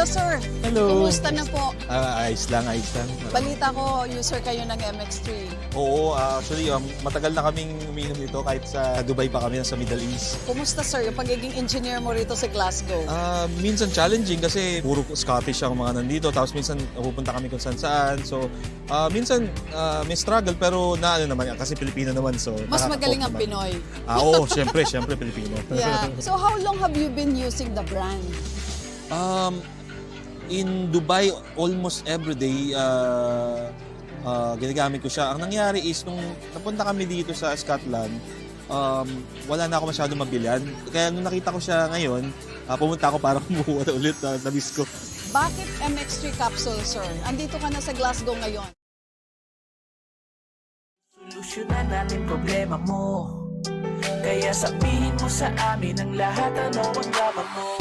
Hello, sir. Hello. Kumusta na po? Ayos lang, ayos lang. Balita ko, user kayo ng MX3. Oo, actually, matagal na kaming uminom nito kahit sa Dubai pa kami, sa Middle East. Kumusta, sir, yung pagiging engineer mo rito sa Glasgow? Minsan challenging kasi puro Scottish ang mga nandito, tapos minsan pupunta kami kung saan. So, minsan may struggle pero ano naman, kasi Pilipino naman. So, Mas magaling ang naman. Pinoy. Oo, syempre Pilipino. Yeah. So how long have you been using the brand? In Dubai, almost every day, ginagamit ko siya. Ang nangyari is, nung napunta kami dito sa Scotland, wala na ako masyadong mabilhan. Kaya nung nakita ko siya ngayon, pumunta ako para kumuha ulit na miss ko. Bakit MX3 capsule, sir? Andito ka na sa Glasgow ngayon. Solusyonan natin problema mo. Kaya sabihin mo sa amin ang lahat, ano ang drama mo.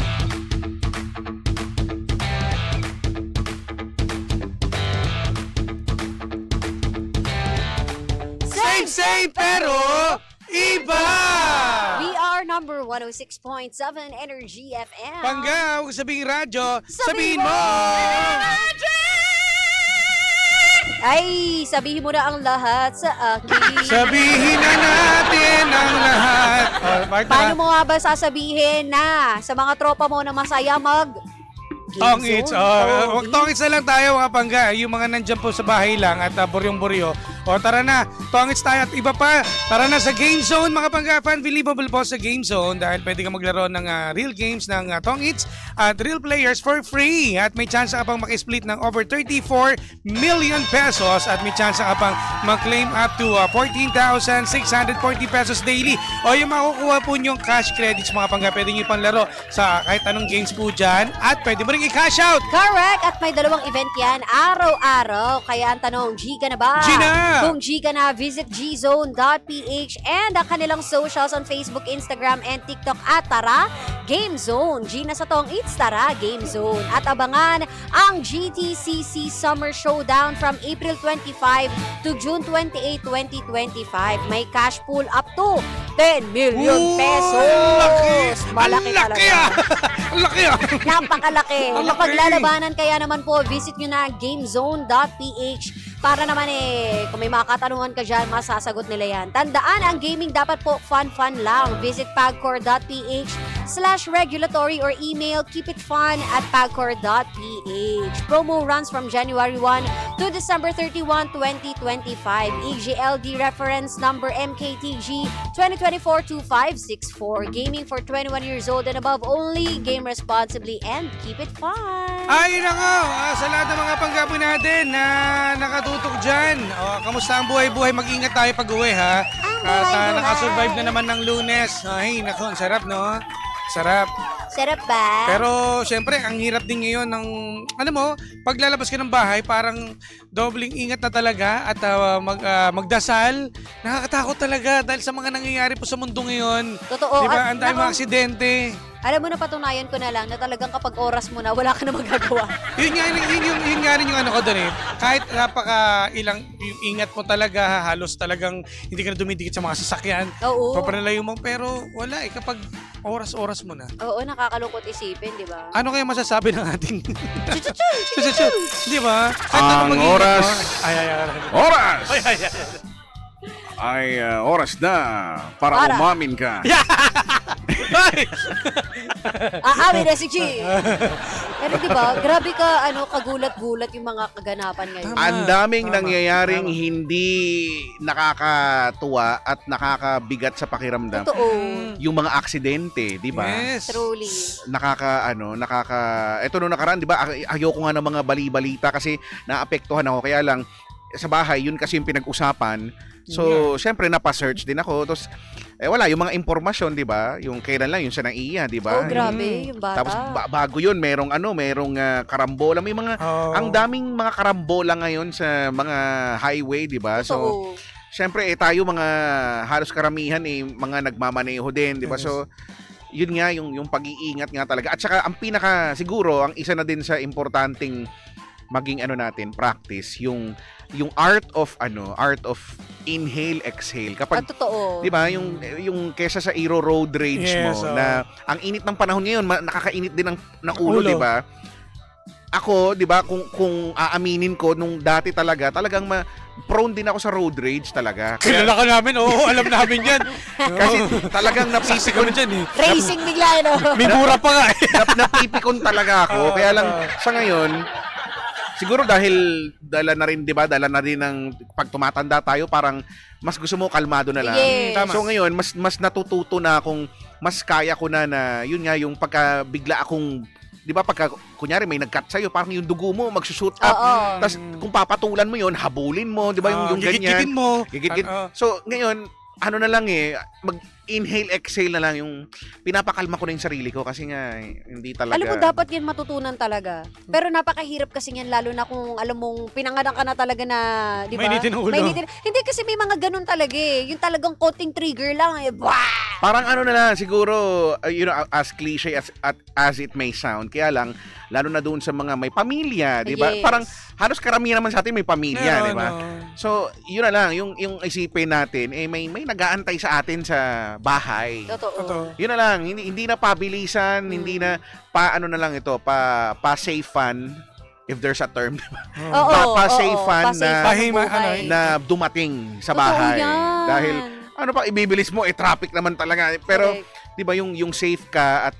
Same pero iba! VR number 106.7 Energy FM. Panggaw, sabihin radyo, sabihin mo! Ay, sabihin mo na ang lahat sa akin. Sabihin na natin ang lahat. Paano mo nga ba sasabihin na sa mga tropa mo na masaya Tongits. Tongits na lang tayo mga pangga. Yung mga nandyan po sa bahay lang at buryong-buryo. O tara na, tongits tayo at iba pa. Tara na sa Game Zone mga pangga. Unbelievable po sa Game Zone dahil pwede ka maglaro ng real games ng tongits at real players for free. At may chance ka pang makisplit ng over 34 million pesos at may chance ka pang mag-claim up to 14,640 pesos daily. O yung makukuha po nyong cash credits mga pangga, pwede nyo pang laro sa kahit anong games po dyan at pwede mo rin i-cash out. Correct! At may dalawang event yan araw-araw. Kaya ang tanong, G ka na ba? G na! Kung G ka na, visit gzone.ph and ang kanilang socials on Facebook, Instagram, and TikTok at tara, Game Zone. G na sa tong It's Tara, Game Zone. At abangan ang GTCC Summer Showdown from April 25 to June 28, 2025. May cash pool up to 10 million pesos. Laki! Malaki Ang laki talaga. Ang laki ah! Napakalaki. Ang laki. Napaglalabanan kaya naman po, visit nyo na gamezone.ph para naman kung may mga katanungan ka dyan, masasagot nila yan. Tandaan, ang gaming dapat po fun lang. Visit pagcor.ph/regulatory or email keepitfun@pagcor.ph. Promo runs from January 1 to December 31, 2025. EGLD reference number MKTG 2024-2564. Gaming for 21 years old and above only. Game responsibly and keep it fun. Ay, nako! Sa lahat ng mga panggabi natin na nakatutok dyan. Kamusta ang buhay-buhay? Mag-ingat tayo pag-uwi, ha? At nakasurvive na naman ng Lunes. Ay, nako, ang sarap, no? Sarap. Sarap ba? Pero, syempre, ang hirap din ngayon ng, paglalabas ka ng bahay, parang dobling ingat na talaga at magdasal. Nakakatakot talaga dahil sa mga nangyayari po sa mundo ngayon. Totoo. Diba? At Ang dami mga aksidente. alam mo, napatunayan ko na lang na talagang kapag oras mo na, wala ka na magagawa. Yun nga rin yung ano ko doon eh. Kahit ilang yung ingat mo talaga, halos talagang hindi ka na dumidikit sa mga sasakyan. Oo. Papanalayo mo, pero wala eh. Kapag oras-oras mo na. Oo, nakakalungkot isipin, di ba? Ano kaya masasabi ng ating... Di ba? Ang oras. Oras! Ay. Ay oras na para umamin ka. Aamin na si G! Pero di ba, grabe ka, kagulat-gulat yung mga kaganapan ngayon. Ang daming Tama. nangyayaring hindi nakakatuwa at nakakabigat sa pakiramdam. Totoo. Yung mga aksidente, di ba? Yes. Truly. Ito nung nakaraan, di ba? Ayoko nga ng mga bali-balita kasi naapektuhan ako. Kaya lang, sa bahay, yun kasi yung pinag-usapan. So, syempre, napasearch din ako. Tapos, wala, yung mga impormasyon, di ba? Yung kailan lang, yung sa naiya, di ba? Oh, grabe, yung bata. Tapos, bago yun, merong karambola. May mga, ang daming mga karambola ngayon sa mga highway, di ba? So, Totoo. syempre, tayo mga halos karamihan, mga nagmamaneho din, di ba? So, yun nga, yung pag-iingat nga talaga. At saka, ang siguro, ang isa na din sa importanteng maging natin, practice, yung art of inhale, exhale. Kapag, Totoo. di ba, yung kesa sa road rage mo, na ang init ng panahon ngayon, nakakainit din ng ulo, di ba? ako, 'di ba, kung aaminin ko nung dati talagang prone din ako sa road rage talaga. Kilala ka namin, oo, alam namin yan. Kasi talagang Napipikon napipikon dyan eh. Racing bigla, no? May mura pa nga eh. napipikon talaga ako. Kaya lang sa ngayon, siguro dahil dala na rin, 'di ba? Dala na rin ng pag tumatanda tayo, parang mas gusto mo kalmado na lang. Yes. Tama. So ngayon, mas natututo na akong mas kaya ko na yun nga yung pagka bigla akong 'di ba pagka kunyari may nag-cut sa'yo, parang yung dugo mo magsushoot up. Oo. Tapos kung papatulan mo yun, habulin mo, 'di ba yung ganyan. Gigit-gitin mo. Gigit-git. So ngayon, ano na lang mag-inhale, exhale na lang yung pinapakalma ko na yung sarili ko kasi nga hindi talaga. Alam mo, dapat yan matutunan talaga. Pero napakahirap kasi yan, lalo na kung alam mong pinanganak ka na talaga na, di ba? Mainitin ang ulo. Hindi kasi may mga ganun talaga eh. Yung talagang konting trigger lang eh. Bah! Parang ano na lang, siguro, as cliche as it may sound, kaya lang, lalo na doon sa mga may pamilya, di ba? Yes. Parang halos karamihan naman sa atin may pamilya, di ba? No. So, yun na lang, yung isipin natin, may nag-aantay sa atin sa bahay. Totoo. Yun na lang, hindi na pabilisan, hindi na paano na lang ito, pa-safe fun, if there's a term, Oo, pa-safe fun Pahima, buhay. na dumating sa Totoo bahay. yan. Dahil ano pa ibibilis mo, traffic naman talaga. Pero Correct. 'di ba yung safe ka at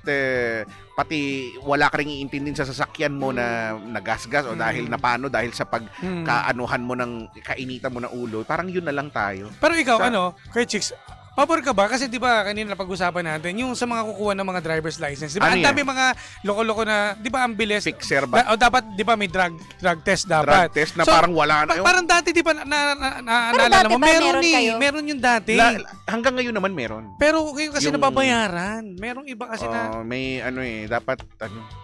pati wala ka ring iintindin sa sasakyan mo na nagasgas o dahil na paano dahil sa pagkaanuhan mo ng kainitan mo ng ulo. Parang yun na lang tayo. Pero ikaw, Sa- Kuya Chicks, pabor ka ba? Kasi di ba kanina pag-usapan natin, yung sa mga kukuha ng mga driver's license, di ba? Ano Ang yan? dami mga loko-loko na, di ba ang bilis? Fixer ba? O dapat, di ba may drug test Drug dapat? test na So, parang wala na. Parang dati, di ba, Pero naalala dati mo, ba meron meron kayo? meron yung dati. Hanggang ngayon naman meron. Pero ngayon kasi Yung- nababayaran. Merong iba kasi na, May dapat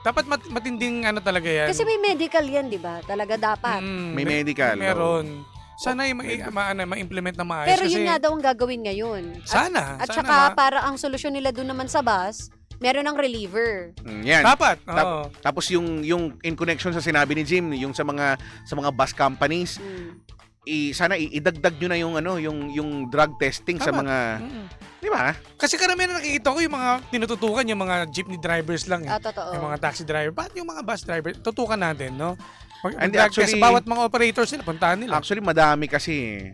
dapat matinding talaga yan. Kasi may medical yan, di ba? Talaga dapat. may medical. Meron. Sana ma-implement na maayos. Pero kasi, yun nga daw ang gagawin ngayon. Sana. At sana saka para ang solusyon nila doon naman sa bus, meron ng reliever. Yan. dapat. Oo. Tapos yung in connection sa sinabi ni Jim, yung sa mga bus companies, sana idagdag nyo na yung drug testing sa Tama. mga, Mm. di ba? Kasi karamihan na nakikita ko yung mga tinututukan, yung mga jeepney drivers lang. Eh. Totoo. Yung mga taxi driver. Bakit yung mga bus driver? Tutukan natin, no? Hindi, Drug actually- test, bawat mga operators nila, puntahan nila. Actually, madami kasi.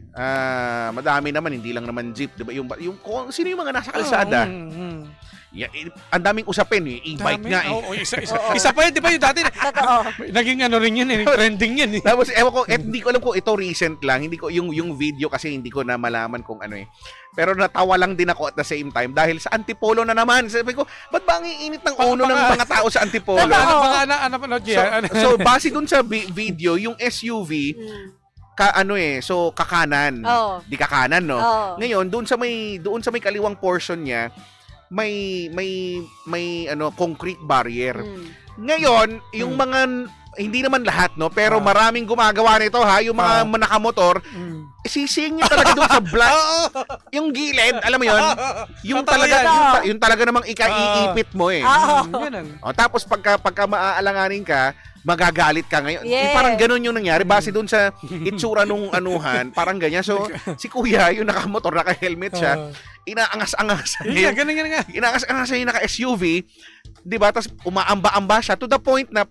Madami naman, hindi lang naman jeep. Di ba? Yung sino yung mga nasa kalsada? Ang daming usapin eh. E-bike Dami. nga eh. Oo, isa pa yun, di ba yung dati? Totoo. Naging rin yun, trending yun eh. Tapos, ewan ko, hindi ko alam kung ito recent lang. Hindi ko, yung video kasi hindi ko na malaman kung ano eh. Pero natawa lang din ako at the same time dahil sa Antipolo na naman. Sabi ko, ba't ba ang iinit ng uno ng mga tao sa Antipolo? Panood So, base dun sa video, yung SUV, kakanan. Oo. Di kakanan, no? Oo. Ngayon, doon sa may kaliwang portion niya, may concrete barrier. Ngayon, yung mga hindi naman lahat, no, pero maraming gumagawa nito ha, yung mga nakamotor, sising niya talaga doon sa black. Yung gilid, alam mo yun? Yung Totoo talaga yan. yung talaga namang iipit mo eh. Ganun. O, tapos pagka maaalanganin ka, magagalit ka ngayon. Yes. Parang ganun yung nangyari. Base doon sa itsura nung anuhan, parang ganyan. So, si kuya, yung nakamotor, naka-helmet siya, inaangas-angas. Yeah, ganun nga. Inaangas-angas yung naka-SUV, di ba? Tapos umaamba-amba siya to the point na,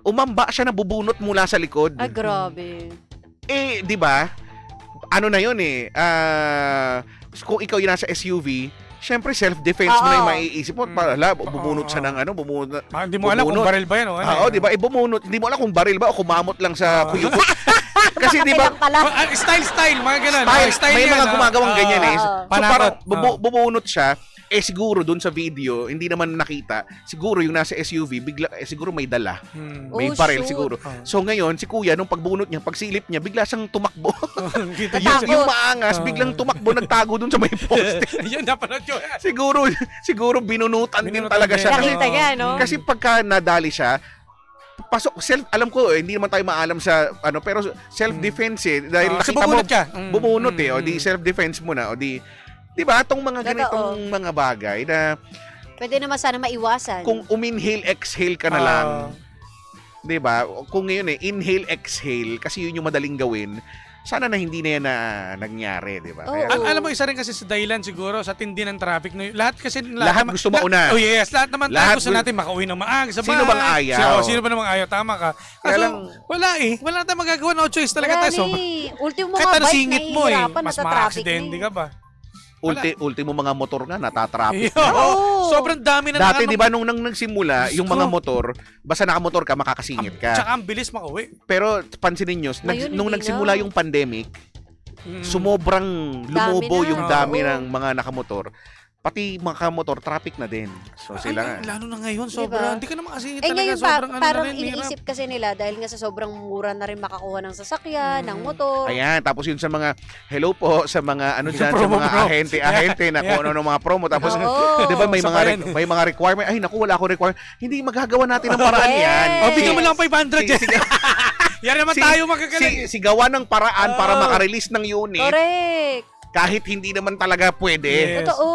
umamba siya na bubunot mula sa likod. Ay, grabe. Eh, di ba? Ano na yun eh. Kung ikaw yung nasa SUV, syempre self-defense mo na yung maiisip mo. Bubunot siya ng bubunot. Hindi mo alam kung baril ba yan o ano. Oo, di ba? Bumunot. Hindi mo alam kung baril ba o kumamot lang sa kuyukot. Kasi di ba, Style, mga ganun. may mga gumagawang ganyan eh. So Panakot. parang bubunot siya. Siguro dun sa video, hindi naman nakita, siguro yung nasa SUV, bigla, siguro may dala. May Oh, baril shoot. siguro. So ngayon, si kuya, nung pagbunot niya, pagsilip niya, bigla siyang tumakbo. Kita yung maangas, biglang tumakbo, nagtago dun sa may poste. Yun, napanood ko. siguro binunutan din talaga siya. Nakita niya, no? Kasi pagka nadali siya, alam ko, hindi naman tayo maalam sa, pero self-defense eh. Dahil Kasi nakita mo, bumunot ka. bumunot eh, o di self-defense mo na, o di, di ba, itong mga ganitong mga bagay na Pwede naman sana maiwasan. kung uminhale, exhale ka na lang, di ba? Kung ngayon inhale, exhale, kasi yun yung madaling gawin, sana na hindi na yan na nangyari, di ba? Oo. Kaya, Alam mo, isa rin kasi sa dahilan siguro sa tindi ng traffic. No, lahat kasi... Lahat gusto mauna. Oh yes, lahat naman Lahat tayo gusto natin makauwi ng maaga sa bahay. Sino bang ayaw? Sino ba namang ayaw? Tama ka. Kaya Kaso, lang- wala eh. Wala na tayong magagawa. No choice talaga Wala tayo. na eh. Ultimo Kahit mga ano bike, singit mo eh. nahihirapan, Mas nasa traffic ma-aksidente na ka ba? ultimo mga motor nga, natatraffic. Oo. Sobrang dami na Dati, naka- di ba, nung nagsimula, yung Diyos mga ko. motor, basta nakamotor ka, makakasingit ka. Tsaka ang bilis makauwi. Pero pansinin nyo, Ngayon, nung hindi nagsimula na. yung pandemic, Mm. sumobrang lumobo na. yung dami Oo. ng mga nakamotor. Pati mga motor, traffic na din. So sila nga. Ay, lalo na ngayon, Diba? sobrang. Hindi ka na makasingit Eh talaga. ngayon Sobrang ano parang na rin, hirap. iniisip kasi nila dahil nga sa sobrang mura na rin makakuha ng sasakyan, ng motor. Ayan, tapos yun sa mga, hello po, sa mga ano dyan, sa Promo, mga bro. ahente na kung ano ng mga promo. Tapos, Oo. di ba may Isa mga, pa yan. may mga requirement. Ay, naku, wala akong requirement. Hindi magagawa natin ng paraan Yes. yan. Oh, bigyan mo lang 500 yan. Yan naman tayo magkagaling. Sigawan ng paraan para makarelease ng unit Correct. kahit hindi naman talaga pwede. Yes. Totoo.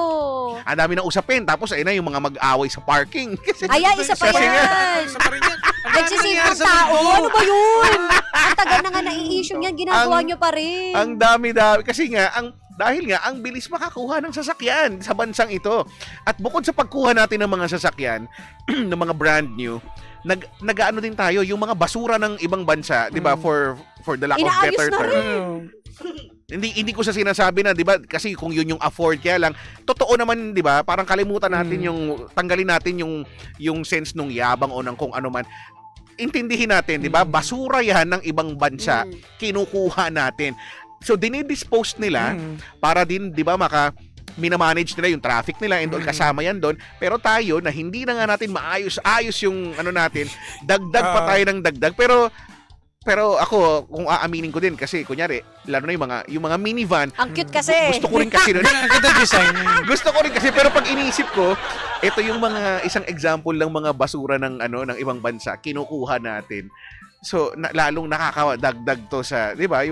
Ang dami ng usapin. Tapos ayun na yung mga mag-away sa parking. Kasi Ay, isa pa Kasi nga, yan. Isa pa rin yan. Ang dami Nagsisave nangyari ng sa tao. mundo. Ano ba yun? Ang tagal na nga nai-issue yan. Ginagawa Ang- nyo pa rin. ang dami-dami. Kasi nga, dahil nga, ang bilis makakuha ng sasakyan sa bansang ito. At bukod sa pagkuha natin ng mga sasakyan, ng mga brand new, nag-ano din tayo, yung mga basura ng ibang bansa, di ba, for the lack of Inaayos better na term. Mm. Hindi ko sa sinasabi na, 'di ba? Kasi kung yun yung afford kaya lang, totoo naman, 'di ba? Parang kalimutan natin yung tanggalin natin yung sense nung yabang o ng kung ano man. Intindihin natin, 'di ba? Basura 'yan ng ibang bansa, kinukuha natin. So dinidispose nila para din, 'di ba, minamanage nila yung traffic nila and all, kasama yan doon. Pero tayo na hindi na nga natin maayos-ayos yung ano natin, dagdag pa tayo ng dagdag. Pero ako, kung aaminin ko din, kasi kunyari, lalo na yung mga minivan, Ang cute kasi. gusto ko rin kasi nun. Ang ganda design. Gusto ko rin kasi, pero pag iniisip ko, ito yung mga isang example ng mga basura ng ng ibang bansa, kinukuha natin. So, lalong nakakadagdag to sa, 'di ba,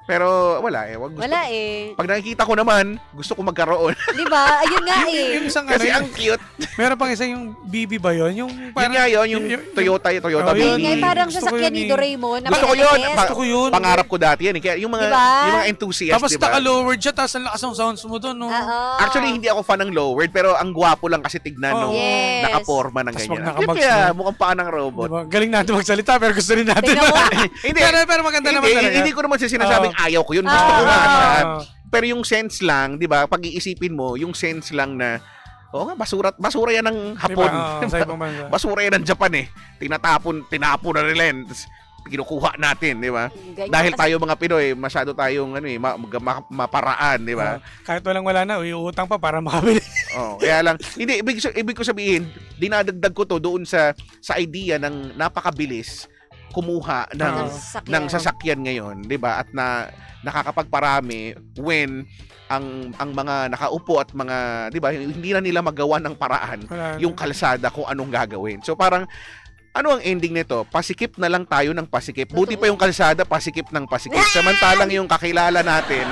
pero wala wag gusto. Wala eh. Pag nakikita ko naman, gusto ko magkaroon. Di ba? Ayun nga eh. Yung isang Kasi ano, ang cute. meron pang isa yung BB ba yun? Yung Yun nga yun, yung Toyota Oh, Ayun Mini. nga, eh, parang Gusto ko sasakyan yun ni eh. Doraemon. na Gusto ko may yun. LS. Gusto ko yun. Pangarap ko dati yan. Kaya yung mga Diba? yung mga enthusiast, Tapos diba? naka-lowered siya, tapos ang lakas ng sounds mo doon. No? Oo. Actually, hindi ako fan ng lowered, pero ang gwapo lang kasi tignan Oh. nung Yes. nakaporma ng Tas ganyan. wag Ang cute nakamags kaya, na. mukhang paa ng robot. Diba? Galing natin magsalita, pero gusto rin natin. Tingnan mo. Hindi, pero maganda naman talaga. hindi ko naman sinasabing ayaw ko yun. Gusto ko nga siya. Pero yung sense lang, di ba, pag iisipin mo, yung sense lang na, oo nga, basura yan ng Hapon. Diba? Sa ibang bansa. Basura yan ng Japan eh. Tinapon na nila yan. Tapos kinukuha natin, di ba? Ganyan Dahil kasi- tayo mga Pinoy, masyado tayong maparaan, di ba? Kahit wala na, iuutang pa para makabili. Oh, kaya lang, hindi, ibig ko sabihin, dinadagdag ko to doon sa idea ng napakabilis kumuha ng sasakyan ngayon, 'di ba? At nakakapagparami when ang mga nakaupo at mga, 'di ba, hindi na nila magawa ng paraan Wala na. yung kalsada kung anong gagawin. So parang ano ang ending nito? Pasikip na lang tayo ng pasikip. Buti pa yung kalsada, pasikip ng pasikip. Samantalang yung kakilala natin,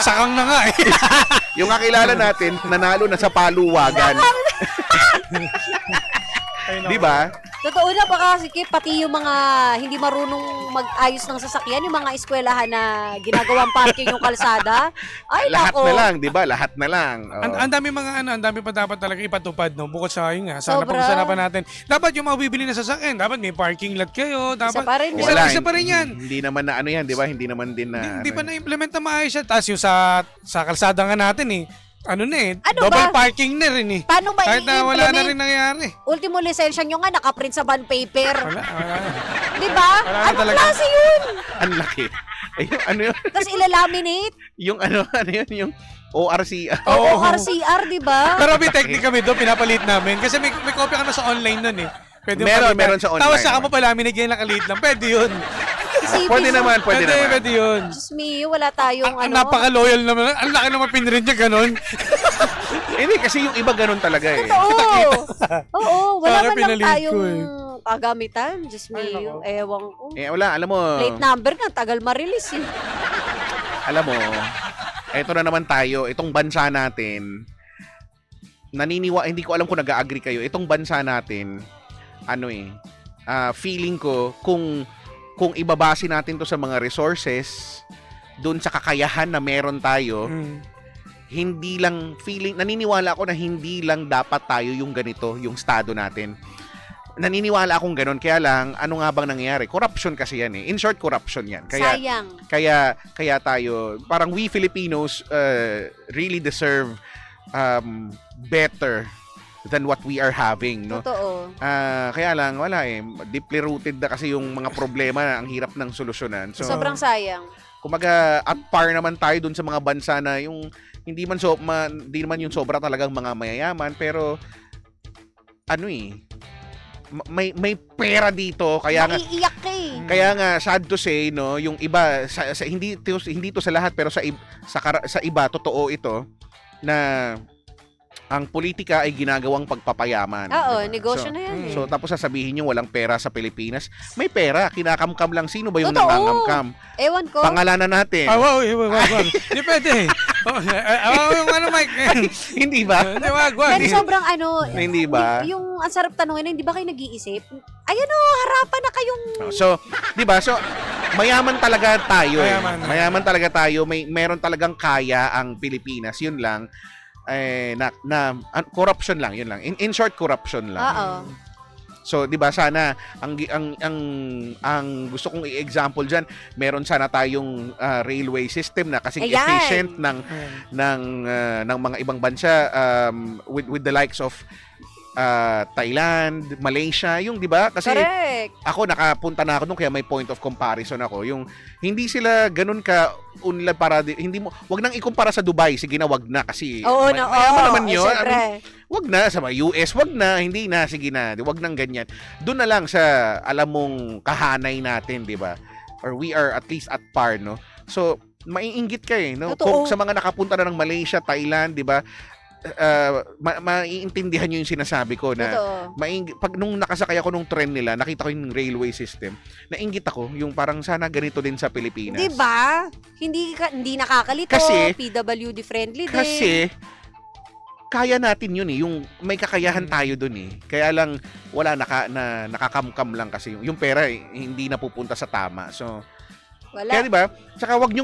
Sakang na nga eh. yung kakilala natin, nanalo na sa paluwagan. Di ba? Totoo na baka sikip pati yung mga hindi marunong mag-ayos ng sasakyan, yung mga eskwelahan na ginagawang parking yung kalsada. Ay, Lahat nako. na lang, di ba? Lahat na lang. Oh. Ang dami ang dami pa dapat talaga ipatupad, no? Bukod sa yun nga, sana Sobra. pag-usalapan natin. Dapat yung mga bibili na sasakyan, dapat may parking lot kayo, dapat Isa pa rin. Wala, isa pa rin yan. Hindi naman na ano yan, di ba? Hindi naman din na... Hindi pa na-implement na maayos yan. Tapos yung sa kalsada nga natin eh, ano na eh, Ano double ba? parking na rin eh. Paano ba Kahit na wala na i-implement? rin nangyari. Ultimo lisensya nyo nga, nakaprint sa bond paper. Wala. Di ba? Wala na Anong talaga. klase yun? Ang laki. Ayun, ano yun? Tapos ilalaminate? Yung ano yun? Yung ORC. Oo, RCR, di ba? Pero may technique kami doon, pinapalit namin. Kasi may kopya ka na sa online nun eh. Pwede Meron sa online. Tapos saka mo palaminate yan nakaliit lang. Pwede yun. Pwede naman, pwede naman. Pwede yun. Diyos me, wala tayong Ang napaka-loyal naman. Ang laki naman pinrint niya ganun. Hindi, kasi yung iba ganun talaga eh. Oo. Oo, wala Bakit man lang pinalit ko tayong eh? kagamitan. Diyos me, Ay, nako. ewan ko. Eh, wala, alam mo, Plate number nga, tagal ma-release eh. alam mo, eto na naman tayo, itong bansa natin, hindi ko alam kung nag-agree kayo, itong bansa natin, feeling ko, kung kung ibabase natin to sa mga resources, doon sa kakayahan na meron tayo, hindi lang naniniwala ako na hindi lang dapat tayo yung ganito, yung estado natin. Naniniwala akong ganun. Kaya lang, ano nga bang nangyayari? Corruption kasi yan eh. In short, corruption yan. Sayang. Kaya tayo, parang we Filipinos really deserve better than what we are having, no? Totoo. Kaya lang, wala eh. Deeply rooted na kasi yung mga problema na ang hirap ng solusyonan. So, Sobrang sayang. kumaga, at par naman tayo dun sa mga bansa na yung hindi naman yung sobra talagang mga mayayaman, pero ano eh, may pera dito, kaya nga Naiiyak ka eh. kaya nga sad to say, no, yung iba hindi to sa lahat, pero sa iba totoo ito na ang politika ay ginagawang pagpapayaman. Oo, diba? negosyo na yan eh. So tapos sasabihin nyo walang pera sa Pilipinas. May pera, kinakamkam lang. Sino ba yung Totoo. nangangamkam? Ewan ko. Pangalanan natin. Wag. Hindi pwede. Yung ano, Mike. Hindi ba? Hindi, wag. Pero sobrang Hindi ba? Yung ang sarap tanungin, hindi ba kayo nag-iisip? Ayun harapan na kayong... So, 'di ba? So, mayaman talaga tayo. Mayaman. Talaga tayo. Meron talagang kaya ang Pilipinas. 'Yun lang. Corruption lang, 'yun lang. In short, corruption lang. Oo. So, 'di ba, sana ang gusto kong i-example diyan, meron sana tayong railway system na kasi Ayan. efficient ng mga ibang bansa, with the likes of Thailand, Malaysia, yung 'di ba? Kasi Correct. ako nakapunta na ako doon, kaya may point of comparison ako. Yung hindi sila ganun ka unlad para hindi mo, wag nang ikumpara sa Dubai, sige na, wag na kasi Oo, mayaman naman eh, yun. syempre. Wag na sa mga US, wag na, hindi na, sige na, wag nang ganyan. Doon na lang sa alam mong kahanay natin, 'di ba? Or we are at least at par, no? So, maiinggit ka eh, no? Totoo. Kung sa mga nakapunta na ng Malaysia, Thailand, 'di ba? Maiintindihan nyo yung sinasabi ko na Totoo. pag nung nakasakay ako nung tren nila, nakita ko yung railway system, nainggit ako yung parang sana ganito din sa Pilipinas. Di ba? Hindi nakakalito, Kasi- PWD friendly din. Kasi kaya natin yun eh, yung may kakayahan tayo dun eh. Kaya lang wala nakakamkam lang kasi yung pera hindi napupunta sa tama. So Wala. kaya 'di ba? Saka wag niyo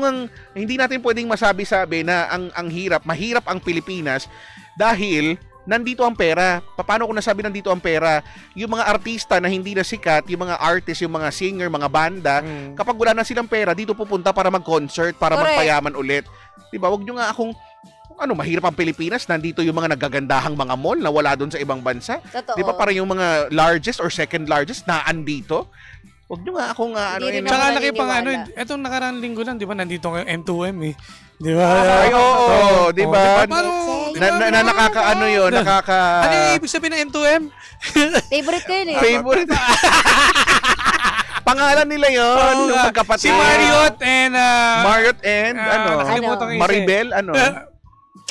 hindi natin pwedeng masabi na ang mahirap ang Pilipinas dahil nandito ang pera. Paano ko nasabi nandito ang pera? Yung mga artista na hindi na sikat, yung mga artist, yung mga singer, mga banda, kapag wala na silang pera, dito pupunta para mag-concert, para Correct. magpayaman ulit. 'Di ba? Wag niyo nga akong mahirap ang Pilipinas, nandito yung mga nagagandahang mga mall na wala doon sa ibang bansa. Totoo. 'Di ba? Parang yung mga largest or second largest na andito. Wag nyo nga akong Hindi rin yun. ako Tsaka laki pang naniniwala. etong nakaraang linggo lang, di ba, nandito kayo M2M eh. Di ba? Ay, oo, di ba? Paano? Na nakakaano yun, Ano yung ibig sabihin ng M2M? Favorite ko yun eh. favorite. Pangalan nila yun, Oo yung nga. magkapatid. Si Marriott and... Marriott and, nakalimutan ko yung isa. Maribel,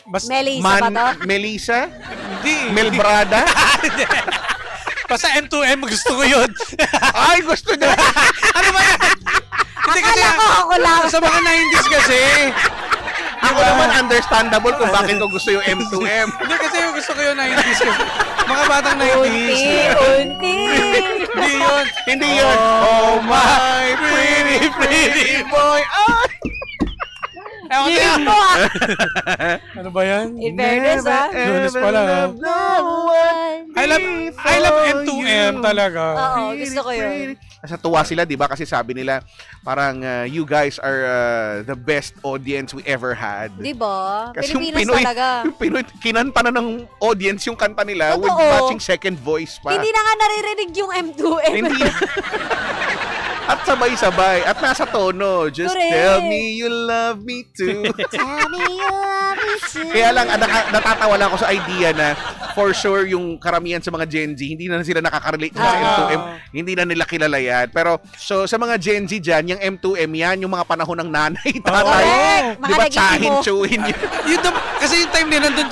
Melissa ba to? Melissa? Hindi. Melbrada? Basta M2M, gusto ko yun. Ay, gusto niya. Ano ba yan? Hindi kasi, ako lang. sa mga 90s kasi. Ako naman understandable kung bakit ko gusto yung M2M. Hindi kasi yung gusto ko yung 90s kasi. Mga batang 90s. Unti. Hindi yun. Hindi yun. Oh my pretty boy. Ay! Yun mo ah. Ano ba yan? In fairness ah. Lunes pala, ha? I love M2M talaga. Oo, gusto ko yun. Nasa tuwa sila, di ba? Kasi sabi nila, parang you guys are the best audience we ever had. Di ba? Kasi Pilipinas talaga. yung Pinoy, kinanta na ng audience yung kanta nila with Totoo. matching second voice pa. Hindi na nga naririnig yung M2M. Hindi. At sabay-sabay. At nasa tono. Just Correct. tell me you love me too. Tell me you love me too. Kaya lang, natatawa lang ako sa idea na for sure yung karamihan sa mga Gen Z, hindi na sila nakaka-relate sa M2M. Hindi na nila kilala yan. Pero, so sa mga Gen Z dyan, yung M2M yan, yung mga panahon ng nanay, tatay. Correct. Di Mga ba, naging tsahin, mo. tsuhin yun. Kasi yung time din, nandun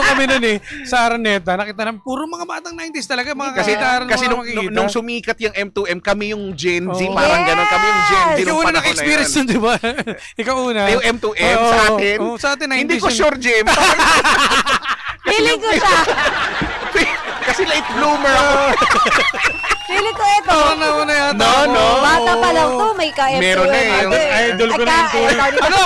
kami nun eh, sa Araneta, nakita namin, puro mga batang 90s talaga, mga Kasi, kasitaran kasi mga nung, makikita. nung sumikat yung M2M, kami yung Gen Z, Oh. parang gano'n. Kami yung Gen Z Ikaw nung una panahon na naka-experience yun. nun, di ba? Ikaw una. Yung M2M Oo, sa atin? oo, sa atin 90s. Hindi ko yun. sure, Jim. Feeling ko siya. Kasi late bloomer ako. Feeling ko ito. Una yata. No. Bata pa lang to, may ka-M2M. Meron na eh. Idol ko na yung Ano?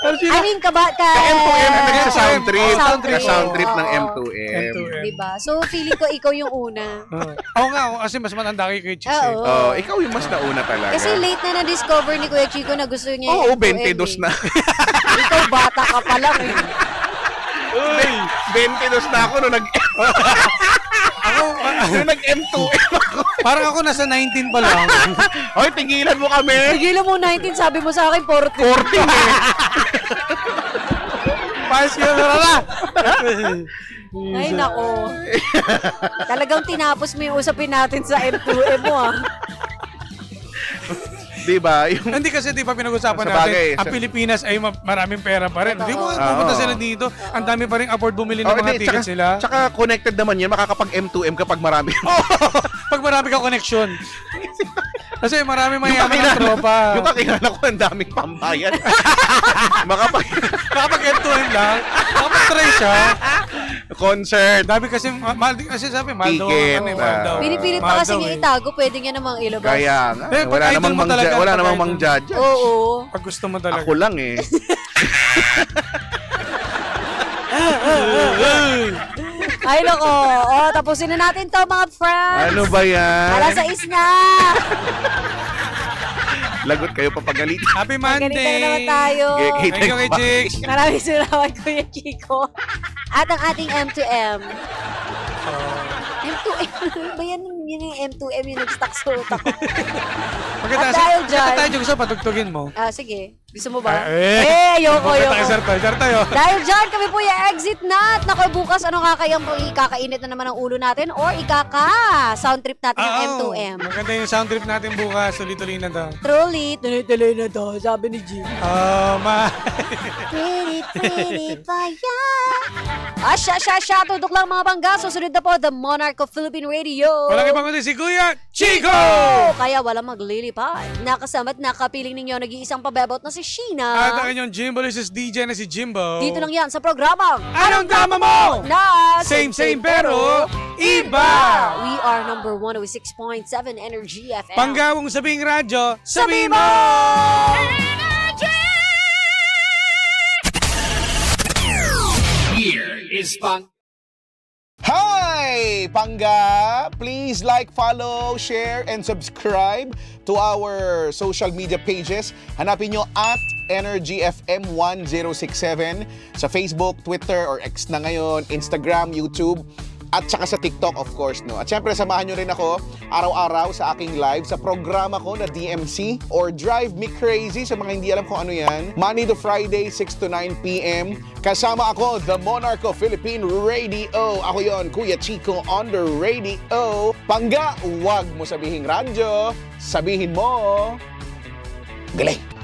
I mean, ka M2M na nagsa-sound trip. Sound trip. Sound trip ng Oo. M2M. Diba? So, feeling ko ikaw yung una. Oo nga, kasi mas matanda kay Kuya Chicks eh. Oo. Oh, ikaw yung mas nauna talaga. Kasi late na na-discover ni Kuya Chico na gusto niya Oo, yung M2M 22 na. Ikaw bata ka pa lang eh. Uy, 22 na ako nung nung nag-M2M ako. Parang ako nasa 19 pa lang. Hoy, tigilan mo kami. Tigilan mo 19, sabi mo sa akin 40. 40 eh. Payos ka na. Ay, nako. Talagang tinapos mo yung usapin natin sa M2M mo ah. Diba? Yung Hindi kasi di ba pinag-usapan Sa natin, bagay, ang Pilipinas ay maraming pera pa rin. Di mo Totoo. pupunta Oo. sila dito. Ang dami pa rin afford bumili ng mga hindi, tickets nila. Tsaka connected naman yan, makakapag M2M kapag marami. Pag marami ka connection. Kasi marami Yung mayaman ng tropa. Yung kakilala ko, ang daming pambayan. Kapag M2M lang, makapag-try siya. Concert. Dami kasi, mahal din kasi sabi, mahal daw. Ticket, Mahal daw. Pinipilit Mahal pa kasi daw niya eh. itago, pwede niya namang ilabas. Kaya nga. Eh, pag idol mo talaga, Wala pag namang idol. mang-judge. Oo. Pag gusto mo talaga. Ako lang eh. Ay, nako. O, tapusin na natin to, mga friends. Ano ba yan? Alas 6 na. Lagot kayo papagalit. Happy Ganito na Monday! naman tayo. Okay, Thank you kay Chicks. Maraming salamat, Kuya Chico. At ang ating M2M. M2M. Ano ba yan? Yun yung M2M yung nag-stuck sa utak ko. Maganda. At dahil dyan- Saan tayo gusto patugtugin mo? Ah, sige. Gusto mo ba? Ayoko. Ayoko. Sir tayo. Dahil dyan, kami po yung exit na. At naku, bukas, anong kakayang po ikakainit na naman ang ulo natin or sound trip natin ng M2M. Maganda yung sound trip natin bukas. Tuloy-tuloy na to. Truly, tuloy-tuloy na to, sabi ni Jim. Oh, Pretty fire. Asya, tudok lang mga bangga. Susunod na po, The Monarch of Philippine Radio. Walang ibang kundi si Kuya Chico! Kaya walang maglilipad. Nakasama't nakapiling ninyo nag-iisang pabebot na si At Sheena. ang inyong Jimbo Lucis DJ na si Jimbo. Dito lang yan sa programang Anong tama mo? Na Same pero iba! We are number 106.7 Energy FM. Panggawong sabing radyo, sabi mo! Hi! Pangga! Please like, follow, share, and subscribe to our social media pages. Hanapin nyo at Energy FM 1067 sa Facebook, Twitter, or X na ngayon, Instagram, YouTube, at saka sa TikTok, of course, no? At syempre, samahan nyo rin ako araw-araw sa aking live sa programa ko na DMC or Drive Me Crazy sa mga hindi alam kung ano yan. Monday to Friday, 6 to 9 p.m. Kasama ako, The Monarch of Philippine Radio. Ako yon, Kuya Chico on the radio. Pangga, huwag mo sabihin radyo. Sabihin mo, galing!